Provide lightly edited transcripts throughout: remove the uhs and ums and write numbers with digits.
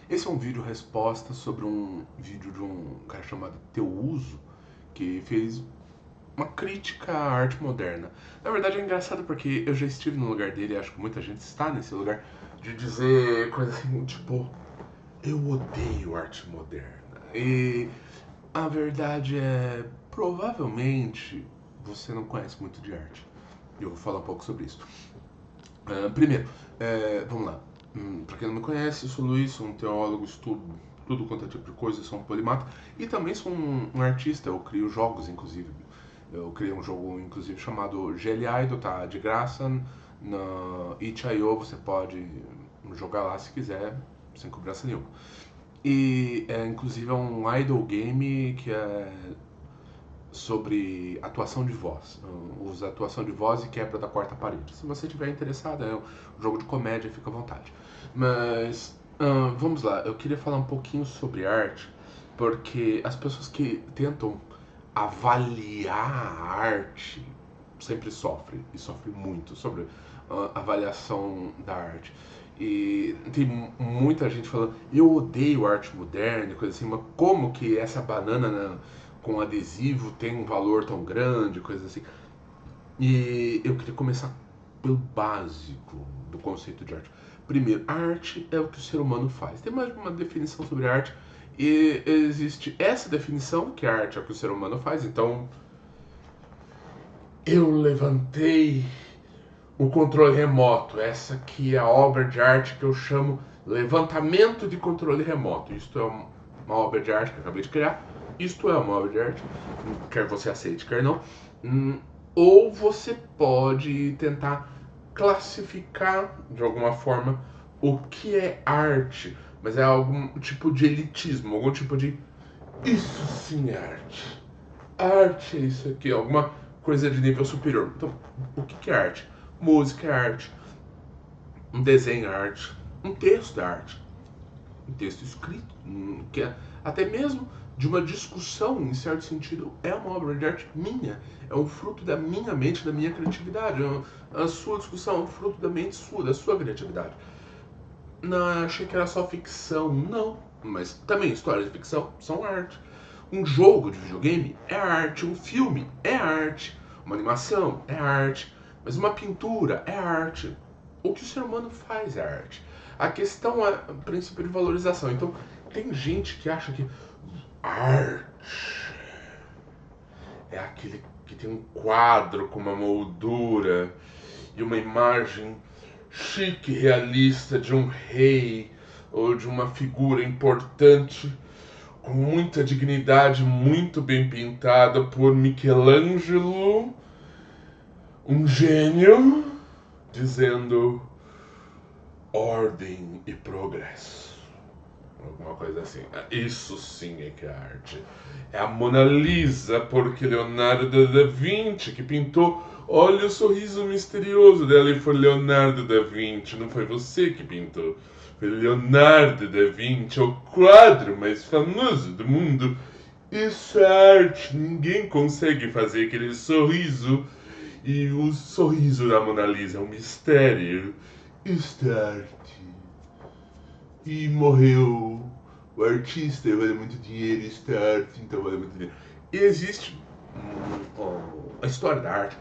Esse é um vídeo resposta sobre um vídeo de um cara chamado Teuso, que fez uma crítica à arte moderna. Na verdade é engraçado porque eu já estive no lugar dele, e acho que muita gente está nesse lugar, de dizer coisas assim, tipo, eu odeio arte moderna. E a verdade é, provavelmente você não conhece muito de arte. E eu vou falar um pouco sobre isso. Primeiro, vamos lá. Para quem não me conhece, eu sou Luiz, sou um teólogo, estudo tudo quanto é tipo de coisa, sou um polimata e também sou um artista, eu crio jogos, inclusive. Eu criei um jogo, inclusive, chamado GL Idol, tá de graça. Na itch.io você pode jogar lá se quiser, sem cobrança nenhuma. E, inclusive, é um idol game que é sobre atuação de voz. Usa atuação de voz e quebra da quarta parede. Se você tiver interessado, é um jogo de comédia, fica à vontade. Mas vamos lá, eu queria falar um pouquinho sobre arte, porque as pessoas que tentam avaliar a arte sempre sofrem, e sofrem muito sobre a avaliação da arte. E tem muita gente falando, eu odeio arte moderna e coisa assim, mas como que essa banana, né, com adesivo tem um valor tão grande, coisa assim. E eu queria começar pelo básico do conceito de arte. Primeiro, arte é o que o ser humano faz. Tem mais uma definição sobre arte e existe essa definição, que a arte é o que o ser humano faz. Então, eu levantei o controle remoto. Essa aqui é a obra de arte que eu chamo levantamento de controle remoto. Isto é uma obra de arte que eu acabei de criar. Isto é uma obra de arte, quer você aceite, quer não. Ou você pode tentar classificar de alguma forma o que é arte, mas é algum tipo de elitismo, algum tipo de isso sim é arte. Arte é isso aqui, alguma coisa de nível superior. Então, o que é arte? Música é arte, um desenho é arte, um texto é arte, um texto escrito, que é até mesmo de uma discussão, em certo sentido, é uma obra de arte minha, é um fruto da minha mente, da minha criatividade. A sua discussão é um fruto da mente sua, da sua criatividade. Não, achei que era só ficção, não. Mas também histórias de ficção são arte. Um jogo de videogame é arte, um filme é arte, uma animação é arte, mas uma pintura é arte. O que o ser humano faz é arte. A questão é o princípio de valorização. Então, tem gente que acha que arte é aquele que tem um quadro com uma moldura e uma imagem chique, realista de um rei ou de uma figura importante com muita dignidade, muito bem pintada por Michelangelo, um gênio, dizendo ordem e progresso. Alguma coisa assim. Isso sim é que é arte. É a Mona Lisa, porque Leonardo da Vinci que pintou. Olha o sorriso misterioso dela e foi Leonardo da Vinci, não foi você que pintou. Foi Leonardo da Vinci, é o quadro mais famoso do mundo. Isso é arte, ninguém consegue fazer aquele sorriso. E o sorriso da Mona Lisa é um mistério. Isso é arte. E morreu o artista, vale muito dinheiro, isso é arte, então vale muito dinheiro. E existe a história da arte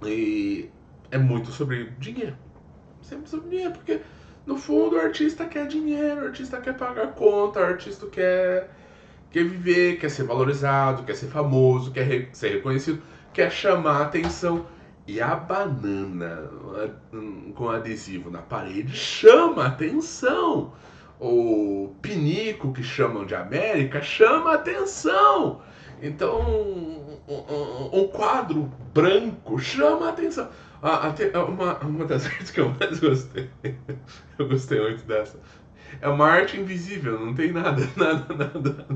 e é muito sobre dinheiro. Sempre sobre dinheiro, porque no fundo o artista quer dinheiro, o artista quer pagar conta, o artista quer viver, quer ser valorizado, quer ser famoso, quer ser reconhecido, quer chamar a atenção. E a banana com adesivo na parede chama a atenção. O pinico que chamam de América chama a atenção. Então, um quadro branco chama a atenção. Uma das artes que eu mais gostei, eu gostei muito dessa, é uma arte invisível, não tem nada, nada.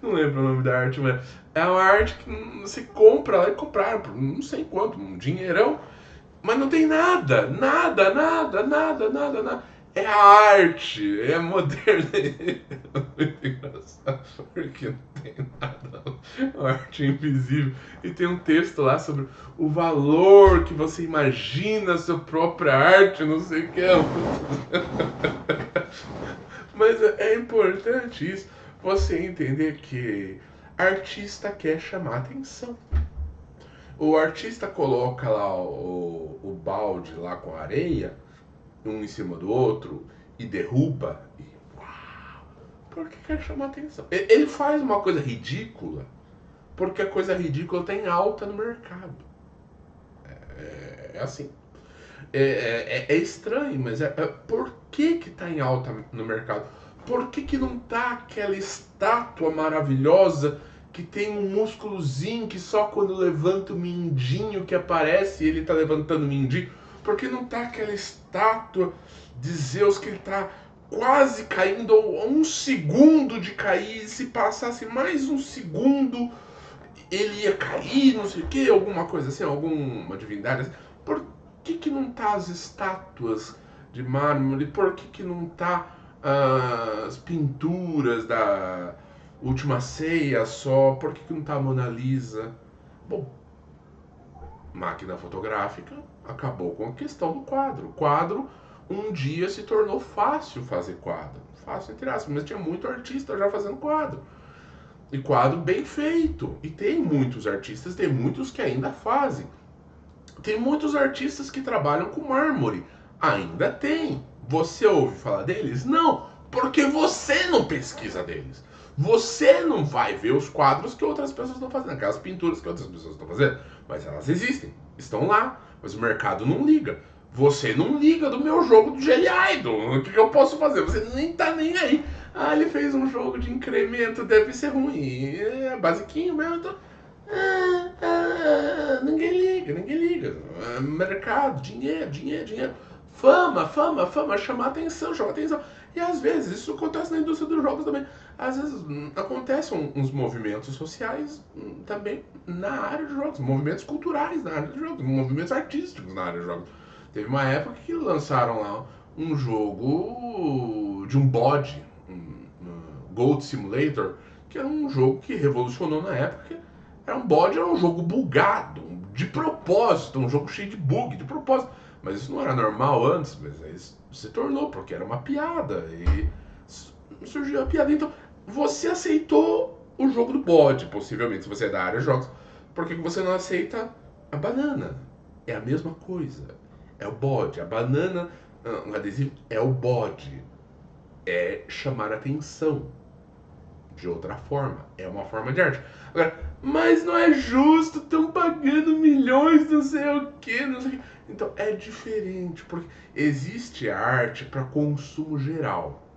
Não lembro o nome da arte, mas é uma arte que você compra lá e comprar por não sei quanto, um dinheirão, mas não tem nada. É arte, é moderno. É muito engraçado, porque não tem nada. É uma arte invisível. E tem um texto lá sobre o valor que você imagina a sua própria arte, não sei o que. Mas é importante isso, você entender que artista quer chamar atenção. O artista coloca lá o balde lá com areia, um em cima do outro, e derruba, e uau, porque quer chamar atenção. Ele faz uma coisa ridícula, porque a coisa ridícula tem alta no mercado. É assim. É estranho, mas por que que tá em alta no mercado? Por que que não tá aquela estátua maravilhosa que tem um músculozinho que só quando levanta o mindinho que aparece e ele tá levantando o mindinho? Por que não tá aquela estátua de Zeus que ele tá quase caindo a um segundo de cair, e se passasse mais um segundo ele ia cair, não sei o que, alguma coisa assim, alguma divindade assim. Por que não tá as estátuas de mármore? Por que não tá as pinturas da Última Ceia só? Por que não tá a Mona Lisa? Bom, máquina fotográfica acabou com a questão do quadro. O quadro um dia se tornou fácil fazer quadro. Fácil entre aspas, mas tinha muito artista já fazendo quadro. E quadro bem feito. E tem muitos artistas, tem muitos que ainda fazem. Tem muitos artistas que trabalham com mármore. Ainda tem. Você ouve falar deles? Não, porque você não pesquisa deles. Você não vai ver os quadros que outras pessoas estão fazendo, aquelas pinturas que outras pessoas estão fazendo. Mas elas existem, estão lá. Mas o mercado não liga. Você não liga do meu jogo do Jelly Idol. O que eu posso fazer? Você nem tá nem aí. Ah, ele fez um jogo de incremento, deve ser ruim. É basiquinho mesmo. Então... ninguém liga, ninguém liga. Mercado, dinheiro, dinheiro, dinheiro. Fama, fama, fama, chamar atenção, chamar atenção. E às vezes, isso acontece na indústria dos jogos também. Às vezes acontecem uns movimentos sociais também na área de jogos, movimentos culturais na área de jogos, movimentos artísticos na área de jogos. Teve uma época que lançaram lá um jogo de um bode, Goat Simulator, que era um jogo que revolucionou na época. Era um bode, era um jogo bugado, de propósito, um jogo cheio de bug, de propósito. Mas isso não era normal antes, mas aí se tornou, porque era uma piada. E surgiu a piada. Então, você aceitou o jogo do bode, possivelmente, se você é da área de jogos. Por que você não aceita a banana? É a mesma coisa. É o bode. A banana, o adesivo, é o bode. É chamar atenção de outra forma. É uma forma de arte. Agora, mas não é justo, estão pagando milhões, não sei o que, não sei o que. Então é diferente, porque existe arte para consumo geral.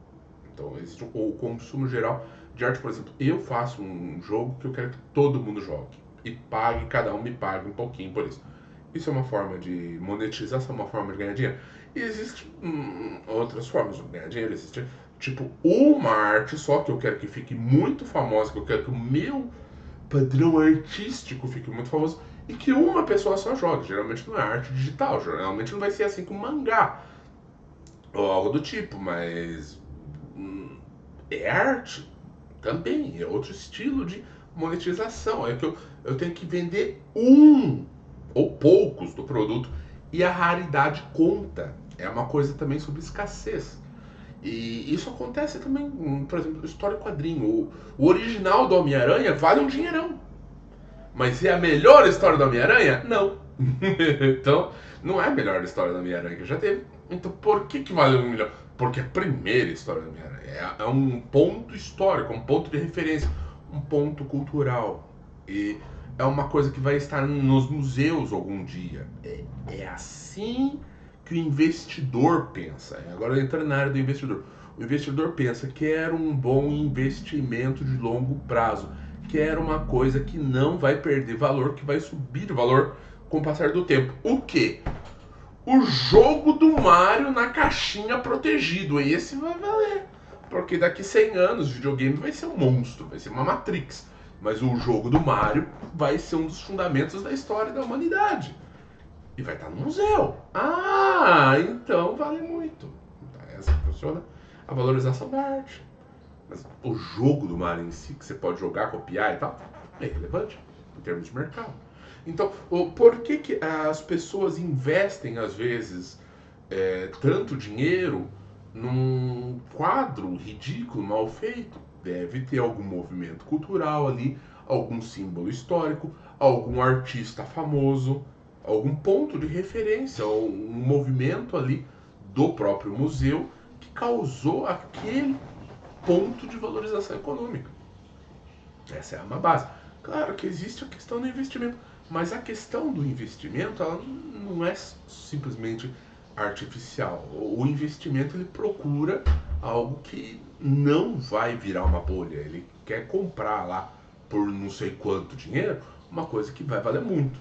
Então existe o consumo geral de arte, por exemplo, eu faço um jogo que eu quero que todo mundo jogue. E pague, cada um me pague um pouquinho por isso. Isso é uma forma de monetização, uma forma de ganhar dinheiro. E existem outras formas de ganhar dinheiro. Existe tipo uma arte só que eu quero que fique muito famosa, que eu quero que o meu padrão artístico fique muito famoso e que uma pessoa só jogue. Geralmente não é arte digital, geralmente não vai ser assim com mangá ou algo do tipo, mas é arte também, é outro estilo de monetização. É que eu tenho que vender um ou poucos do produto e a raridade conta. É uma coisa também sobre escassez. E isso acontece também, por exemplo, história e quadrinho. O original do Homem-Aranha vale um dinheirão. Mas é a melhor história do Homem-Aranha? Não. Então, não é a melhor história do Homem-Aranha que já teve. Então, por que vale um milhão? Porque é a primeira história do Homem-Aranha. É um ponto histórico, um ponto de referência, um ponto cultural. E é uma coisa que vai estar nos museus algum dia. É assim que o investidor pensa. Agora entrando na área do investidor. O investidor pensa que era um bom investimento de longo prazo, que era uma coisa que não vai perder valor, que vai subir de valor com o passar do tempo. O que? O jogo do Mario na caixinha protegido. Esse vai valer. Porque daqui 100 anos o videogame vai ser um monstro, vai ser uma Matrix. Mas o jogo do Mario vai ser um dos fundamentos da história da humanidade. E vai estar no museu. Ah, então vale muito. Então, é assim que funciona a valorização da arte. Mas o jogo do Mario em si, que você pode jogar, copiar e tal, é irrelevante em termos de mercado. Então, por que as pessoas investem, às vezes, tanto dinheiro num quadro ridículo, mal feito. Deve ter algum movimento cultural ali, algum símbolo histórico, algum artista famoso, algum ponto de referência, um movimento ali do próprio museu que causou aquele ponto de valorização econômica. Essa é uma base. Claro que existe a questão do investimento, mas a questão do investimento ela não é simplesmente artificial. O investimento ele procura algo que não vai virar uma bolha. Ele quer comprar lá por não sei quanto dinheiro uma coisa que vai valer muito.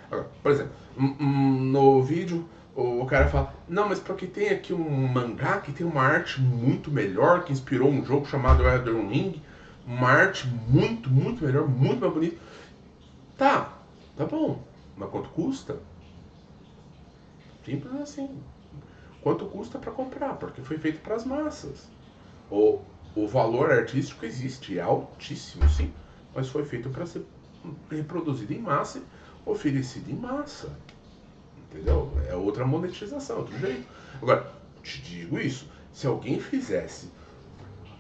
Agora, por exemplo, no vídeo o cara fala, não, mas porque tem aqui um mangá que tem uma arte muito melhor, que inspirou um jogo chamado Elden Ring, uma arte muito, muito melhor, muito mais bonita. Tá bom, mas quanto custa? Simples assim. Quanto custa para comprar? Porque foi feito para as massas. O valor artístico existe, é altíssimo, sim, mas foi feito para ser reproduzido em massa e oferecido em massa. Entendeu? É outra monetização, outro jeito. Agora, te digo isso, se alguém fizesse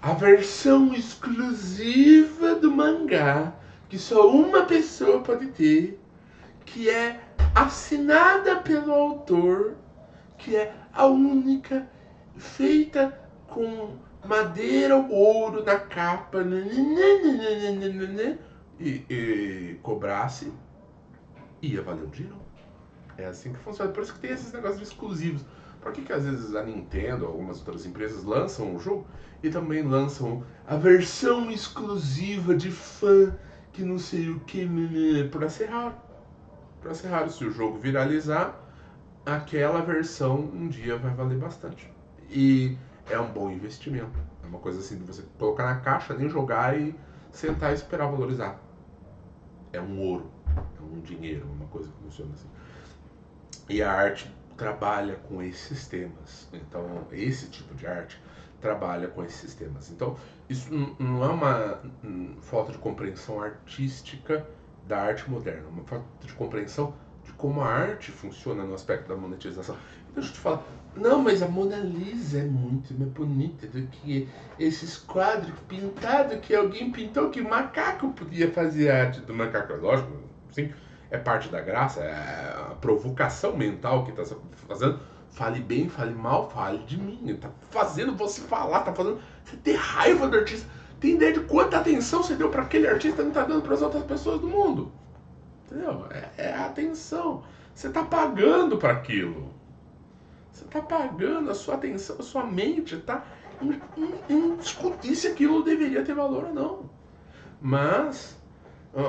a versão exclusiva do mangá, que só uma pessoa pode ter, que é assinada pelo autor, que é a única, feita com madeira ou ouro na capa, e cobrasse, ia valer um dinheiro. É assim que funciona. Por isso que tem esses negócios de exclusivos. Por que às vezes a Nintendo, algumas outras empresas lançam o jogo e também lançam a versão exclusiva de fã que não sei o que, para ser raro. Para ser raro, se o jogo viralizar, aquela versão um dia vai valer bastante. E é um bom investimento. É uma coisa assim de você colocar na caixa, nem jogar e sentar e esperar valorizar. É um ouro, é um dinheiro, uma coisa que funciona assim. E a arte trabalha com esses sistemas. Então, esse tipo de arte trabalha com esses sistemas. Então, isso não é uma falta de compreensão artística da arte moderna, é uma falta de compreensão de como a arte funciona no aspecto da monetização. Então, deixa eu te falar, não, mas a Mona Lisa é muito mais bonita do que esses quadros pintados que alguém pintou, que macaco podia fazer a arte do macaco. Lógico, sim, é parte da graça, é a provocação mental que está fazendo. Fale bem, fale mal, fale de mim. Tá fazendo você falar, tá fazendo você ter raiva do artista. Tem ideia de quanta atenção você deu para aquele artista e não tá dando para as outras pessoas do mundo? Entendeu? É a atenção. Você tá pagando para aquilo. Você tá pagando a sua atenção, a sua mente tá em discutir se aquilo deveria ter valor ou não. Mas,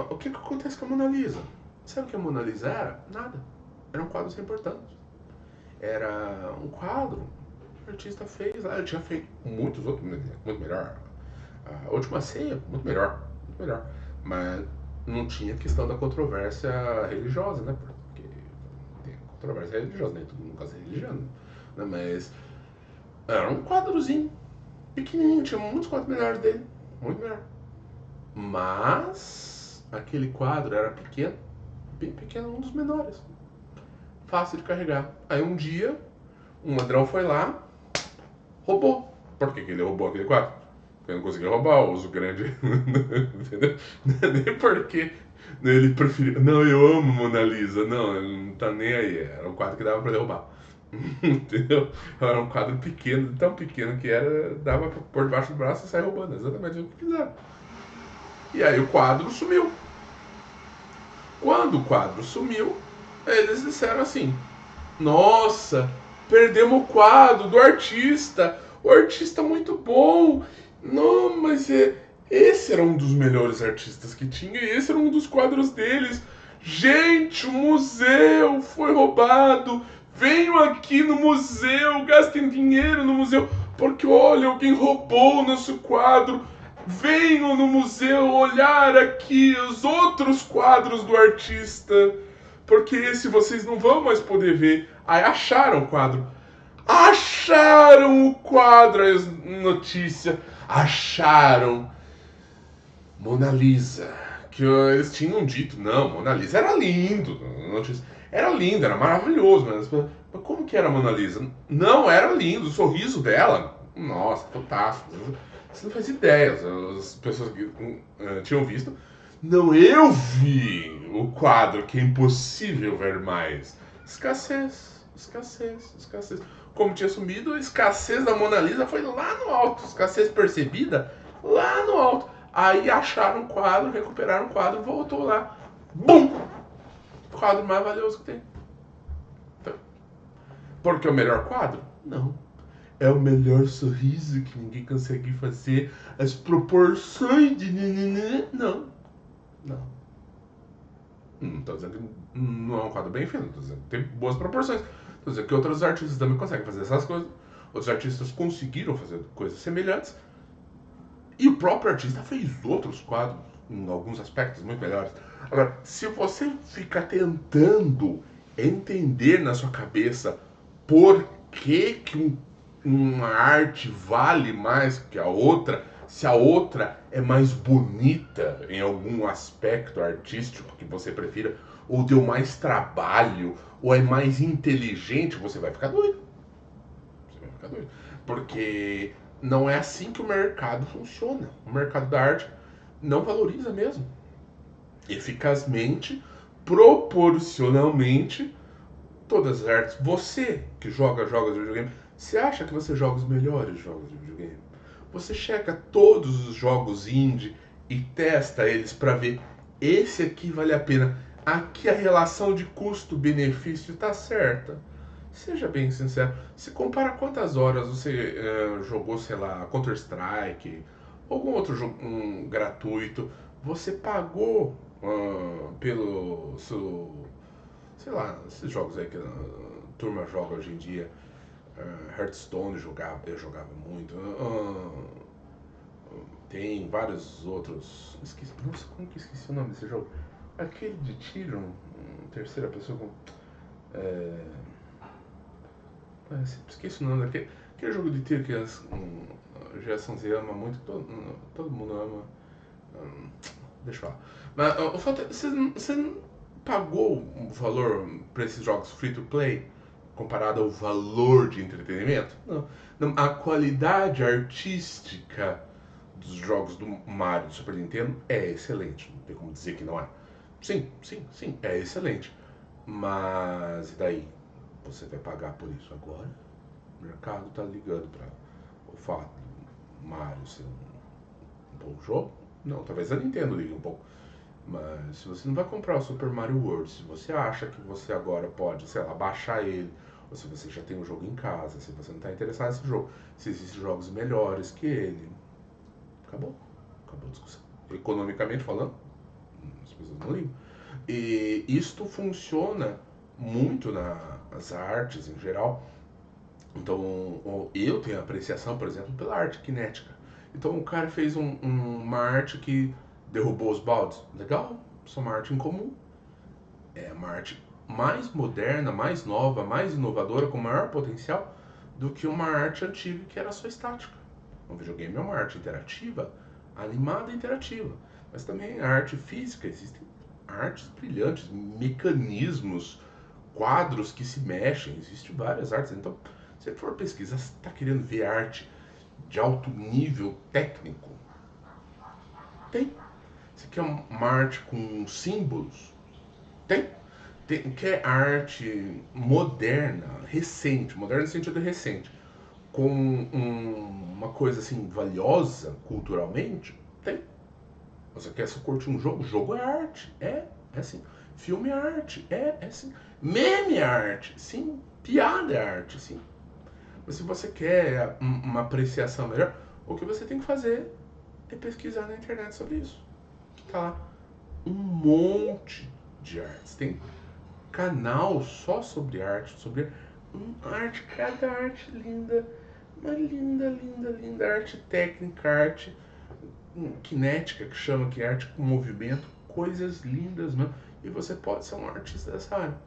o que acontece com a Mona Lisa? Sabe o que a Mona Lisa era? Nada. Era um quadro sem importância. Era um quadro que o artista fez lá. Ele tinha feito muitos outros, muito melhor. A Última Ceia, muito melhor. Muito melhor. Mas não tinha questão da controvérsia religiosa, né? Porque tem controvérsia religiosa, nem todo mundo casa religiano. Né? Mas era um quadrozinho pequenininho. Tinha muitos quadros melhores dele. Muito melhor. Mas aquele quadro era pequeno. Bem pequeno, um dos menores. Fácil de carregar. Aí um dia, um ladrão foi lá, roubou. Por que ele roubou aquele quadro? Porque não conseguia roubar, o uso grande. Entendeu? Nem porque ele preferiu. Não, eu amo Mona Lisa. Não, ele não tá nem aí. Era um quadro que dava pra derrubar. Entendeu? Era um quadro pequeno, tão pequeno que era, dava pra pôr debaixo do braço e sair roubando. Exatamente o que fizeram. E aí o quadro sumiu. Quando o quadro sumiu, eles disseram assim: nossa, perdemos o quadro do artista. O artista muito bom. Não, mas esse era um dos melhores artistas que tinha e esse era um dos quadros deles. Gente, o museu foi roubado. Venham aqui no museu, gastem dinheiro no museu, porque olha, alguém roubou o nosso quadro. Venham no museu olhar aqui os outros quadros do artista, porque esse vocês não vão mais poder ver. Aí acharam o quadro. Acharam o quadro, as notícias. Acharam Mona Lisa. Que eles tinham dito, não, Mona Lisa era lindo. Notícia, era lindo, era maravilhoso. Mas Mas como que era a Mona Lisa? Não, era lindo, o sorriso dela, nossa, fantástico. Você não faz ideia, as pessoas que tinham visto. Não, eu vi o quadro que é impossível ver mais. Escassez, escassez, escassez. Como tinha sumido, a escassez da Mona Lisa foi lá no alto. Escassez percebida lá no alto. Aí acharam o quadro, recuperaram o quadro, voltou lá. Bum! O quadro mais valioso que tem. Porque é o melhor quadro? Não. É o melhor sorriso que ninguém consegue fazer. As proporções de. Não. Não. Não tô dizendo que não é um quadro bem feito. Tô dizendo que tem boas proporções. Tô dizendo que outros artistas também conseguem fazer essas coisas. Outros artistas conseguiram fazer coisas semelhantes. E o próprio artista fez outros quadros, em alguns aspectos muito melhores. Agora, se você fica tentando entender na sua cabeça por que uma arte vale mais que a outra, se a outra é mais bonita em algum aspecto artístico que você prefira, ou deu mais trabalho, ou é mais inteligente, você vai ficar doido. Você vai ficar doido. Porque não é assim que o mercado funciona. O mercado da arte não valoriza mesmo. Eficazmente, proporcionalmente, todas as artes. Você que joga jogos de videogame, você acha que você joga os melhores jogos de videogame? Você checa todos os jogos indie e testa eles para ver esse aqui vale a pena. Aqui a relação de custo-benefício está certa. Seja bem sincero, se compara quantas horas você jogou, sei lá, Counter-Strike, algum outro jogo gratuito, você pagou pelo seu, sei lá, esses jogos aí que a turma joga hoje em dia, Hearthstone eu jogava muito, tem vários outros, esqueci, nossa, como que esqueci o nome desse jogo? Aquele de tiro, terceira pessoa com... É, esqueci o nome daquele. Aquele jogo de tiro que a geração Z ama muito, todo mundo ama. Deixa eu falar. Mas o fato é, você não pagou o valor para esses jogos free to play comparado ao valor de entretenimento? Não. Não. A qualidade artística dos jogos do Mario do Super Nintendo é excelente. Não tem como dizer que não é. Sim, sim, sim, é excelente. Mas e daí? Você vai pagar por isso agora? O mercado está ligando para o fato do Mario ser um bom jogo? Não, talvez a Nintendo ligue um pouco. Mas se você não vai comprar o Super Mario World, se você acha que você agora pode, sei lá, baixar ele, ou se você já tem o jogo em casa, se você não está interessado nesse jogo, se existem jogos melhores que ele, acabou. Acabou a discussão. Economicamente falando, as pessoas não ligam. E isto funciona muito nas artes em geral. Então, eu tenho apreciação, por exemplo, pela arte cinética. Então, o cara fez uma arte que derrubou os baldes. Legal, isso é uma arte incomum. É uma arte mais moderna, mais nova, mais inovadora, com maior potencial do que uma arte antiga que era só estática. Um videogame é uma arte interativa, animada e interativa. Mas também a arte física, existem artes brilhantes, mecanismos, quadros que se mexem, existem várias artes. Então, se você for pesquisar, você está querendo ver arte de alto nível técnico? Tem. Você quer uma arte com símbolos? Tem. Quer arte moderna, recente, moderna no sentido recente, com uma coisa assim valiosa culturalmente? Tem. Você quer só curtir um jogo? Jogo é arte. É assim. Filme é arte. É assim. Meme é arte. Sim. Piada é arte. Sim. Mas se você quer uma apreciação melhor, o que você tem que fazer é pesquisar na internet sobre isso. Tá lá um monte de artes. Tem canal só sobre arte, sobre arte, cada arte linda, uma linda, linda, linda arte técnica, arte cinética, que chama, que é arte com movimento, coisas lindas, mano. E você pode ser um artista dessa área.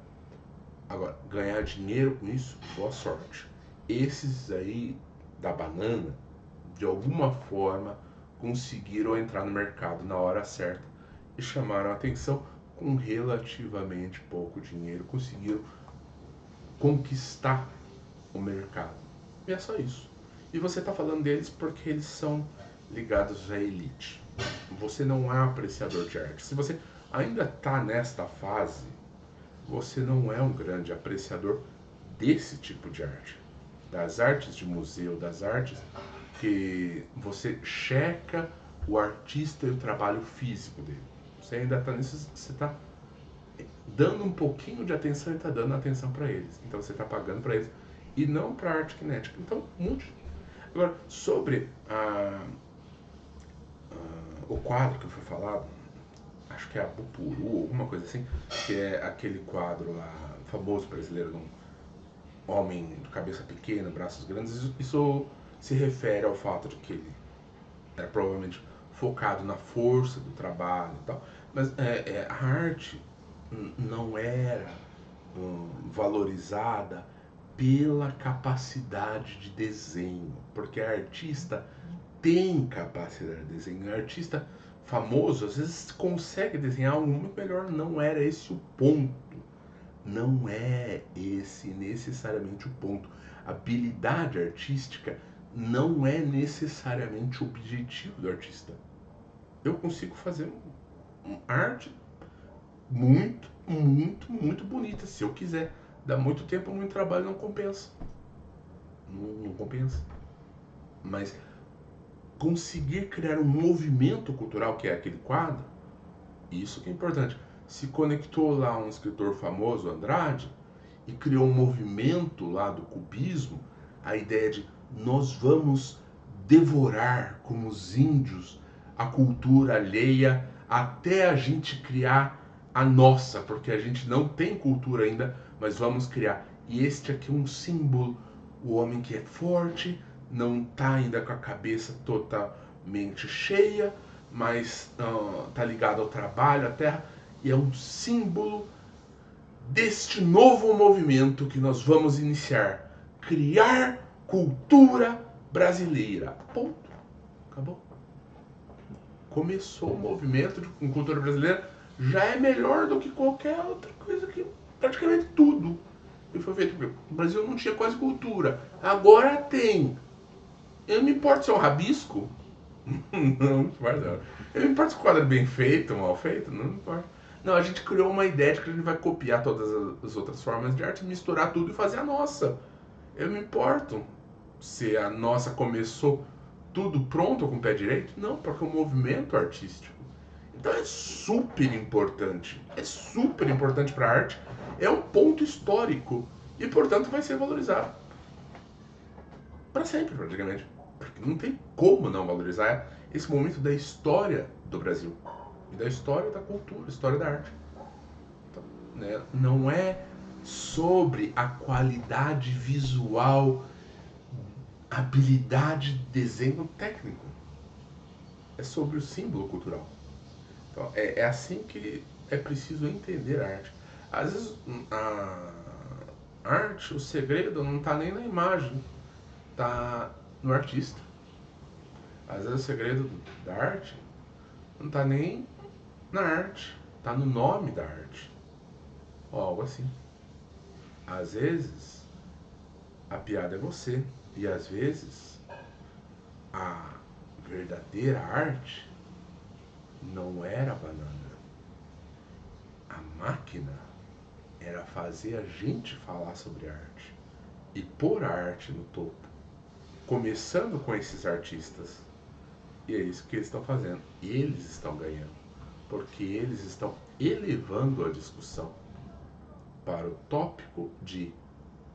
Agora, ganhar dinheiro com isso, boa sorte. Esses aí da banana, de alguma forma, conseguiram entrar no mercado na hora certa e chamaram a atenção com relativamente pouco dinheiro. Conseguiram conquistar o mercado. E é só isso. E você está falando deles porque eles são ligados à elite. Você não é apreciador de arte. Se você ainda está nesta fase, você não é um grande apreciador desse tipo de arte. Das artes de museu, das artes que você checa o artista e o trabalho físico dele. Você ainda está nisso, você está dando um pouquinho de atenção e está dando atenção para eles. Então você está pagando para eles e não para a arte cinética. Então, muito. Agora, sobre o quadro que foi falado, acho que é a Bupuru, alguma coisa assim, que é aquele quadro lá, famoso brasileiro, de um homem de cabeça pequena, braços grandes. Isso se refere ao fato de que ele era provavelmente focado na força do trabalho e tal, mas a arte não era valorizada pela capacidade de desenho, porque a artista tem capacidade de desenho. O artista famoso às vezes consegue desenhar algo muito melhor. Não era esse o ponto. Não é esse necessariamente o ponto. A habilidade artística não é necessariamente o objetivo do artista. Eu consigo fazer uma arte muito, muito, muito bonita, se eu quiser. Dá muito tempo, muito trabalho, não compensa. Não compensa. Mas conseguir criar um movimento cultural, que é aquele quadro, isso que é importante. Se conectou lá um escritor famoso, Andrade, e criou um movimento lá do cubismo, a ideia de nós vamos devorar como os índios a cultura alheia até a gente criar a nossa, porque a gente não tem cultura ainda, mas vamos criar. E este aqui é um símbolo, o homem que é forte, não está ainda com a cabeça totalmente cheia, mas está ligado ao trabalho, à terra, e é um símbolo deste novo movimento que nós vamos iniciar. Criar cultura brasileira. Ponto. Acabou. Começou o movimento de cultura brasileira, já é melhor do que qualquer outra coisa, que praticamente tudo. E foi feito. O Brasil não tinha quase cultura. Agora tem. Eu não me importo se é um rabisco. Não importa. Eu não me importo se o quadro é bem feito ou mal feito. Não importa. Não, a gente criou uma ideia de que a gente vai copiar todas as outras formas de arte, misturar tudo e fazer a nossa. Eu não me importo se a nossa começou tudo pronto com o pé direito. Não, porque é um movimento artístico. Então é super importante. É super importante para a arte. É um ponto histórico. E, portanto, vai ser valorizado. Para sempre, praticamente. Porque não tem como não valorizar esse momento da história do Brasil. E da história da cultura, história da arte. Então, né, não é sobre a qualidade visual, habilidade de desenho técnico. É sobre o símbolo cultural. Então, é assim que é preciso entender a arte. Às vezes, a arte, o segredo não está nem na imagem, está no artista. Às vezes, o segredo da arte não está nem na arte, está no nome da arte. Ou algo assim. Às vezes, a piada é você. E às vezes, a verdadeira arte não era a banana. A máquina era fazer a gente falar sobre arte e pôr a arte no topo. Começando com esses artistas. E é isso que eles estão fazendo. Eles estão ganhando. Porque eles estão elevando a discussão para o tópico de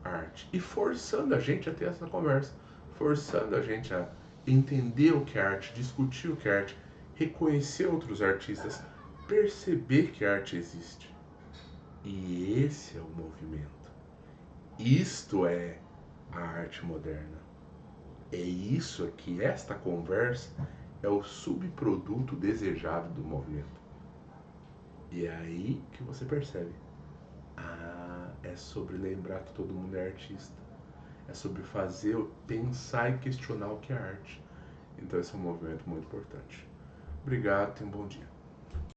arte e forçando a gente a ter essa conversa, forçando a gente a entender o que é arte, discutir o que é arte, reconhecer outros artistas, perceber que a arte existe. E esse é o movimento. Isto é a arte moderna. É isso aqui, esta conversa é o subproduto desejado do movimento. E é aí que você percebe. É sobre lembrar que todo mundo é artista. É sobre fazer, pensar e questionar o que é arte. Então esse é um movimento muito importante. Obrigado, tenha um bom dia.